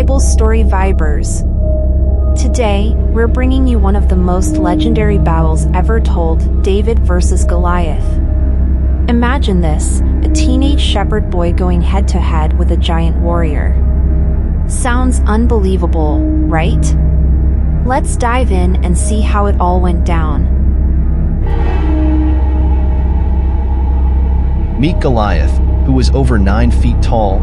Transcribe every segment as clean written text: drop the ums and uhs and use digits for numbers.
Bible Story Vibers. Today, we're bringing you one of the most legendary battles ever told, David versus Goliath. Imagine this, a teenage shepherd boy going head-to-head with a giant warrior. Sounds unbelievable, right? Let's dive in and see how it all went down. Meet Goliath, who was over 9 feet tall,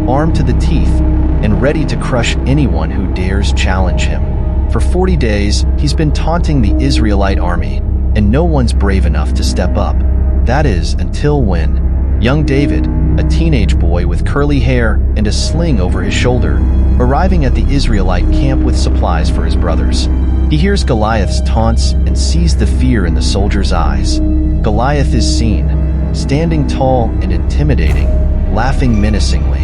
armed to the teeth, and ready to crush anyone who dares challenge him. For 40 days, he's been taunting the Israelite army, and no one's brave enough to step up. That is, until when young David, a teenage boy with curly hair and a sling over his shoulder, arriving at the Israelite camp with supplies for his brothers. He hears Goliath's taunts and sees the fear in the soldiers' eyes. Goliath is seen, standing tall and intimidating, laughing menacingly.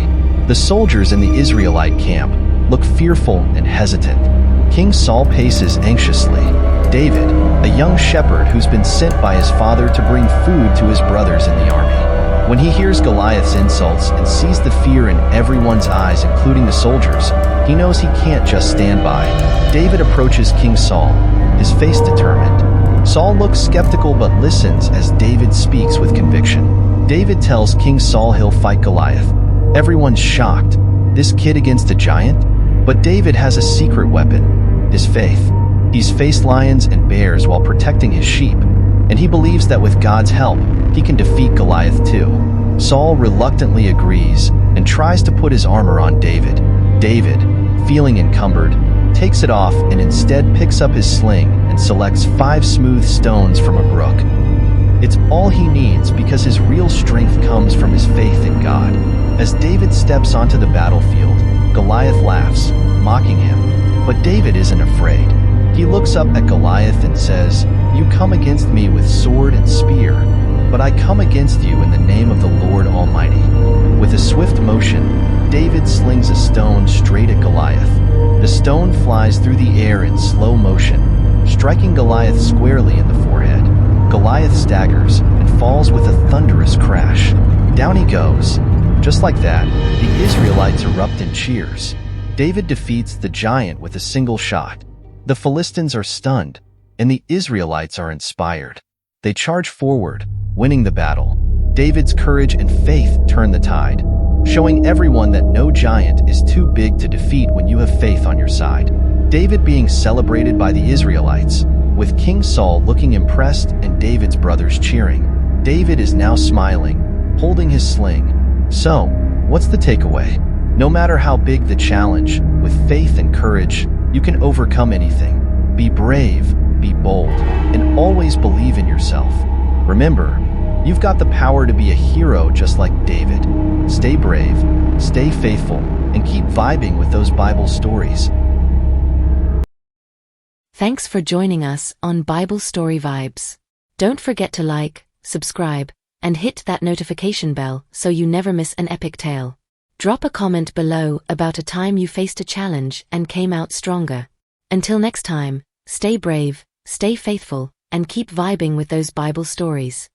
The soldiers in the Israelite camp look fearful and hesitant. King Saul paces anxiously. David, a young shepherd who's been sent by his father to bring food to his brothers in the army. When he hears Goliath's insults and sees the fear in everyone's eyes, including the soldiers, he knows he can't just stand by. David approaches King Saul, his face determined. Saul looks skeptical but listens as David speaks with conviction. David tells King Saul he'll fight Goliath. Everyone's shocked. This kid against a giant? But David has a secret weapon, his faith. He's faced lions and bears while protecting his sheep, and he believes that with God's help, he can defeat Goliath too. Saul reluctantly agrees and tries to put his armor on David. David, feeling encumbered, takes it off and instead picks up his sling and selects 5 smooth stones from a brook. It's all he needs because his real strength comes from his faith in God. As David steps onto the battlefield, Goliath laughs, mocking him. But David isn't afraid. He looks up at Goliath and says, "You come against me with sword and spear, but I come against you in the name of the Lord Almighty." With a swift motion, David slings a stone straight at Goliath. The stone flies through the air in slow motion, striking Goliath squarely in the forehead. Goliath staggers and falls with a thunderous crash. Down he goes. Just like that, the Israelites erupt in cheers. David defeats the giant with a single shot. The Philistines are stunned, and the Israelites are inspired. They charge forward, winning the battle. David's courage and faith turn the tide, showing everyone that no giant is too big to defeat when you have faith on your side. David being celebrated by the Israelites, with King Saul looking impressed and David's brothers cheering. David is now smiling, holding his sling. So, what's the takeaway? No matter how big the challenge, with faith and courage, you can overcome anything. Be brave, be bold, and always believe in yourself. Remember, you've got the power to be a hero just like David. Stay brave, stay faithful, and keep vibing with those Bible stories. Thanks for joining us on Bible Story Vibes. Don't forget to like, subscribe, and hit that notification bell so you never miss an epic tale. Drop a comment below about a time you faced a challenge and came out stronger. Until next time, stay brave, stay faithful, and keep vibing with those Bible stories.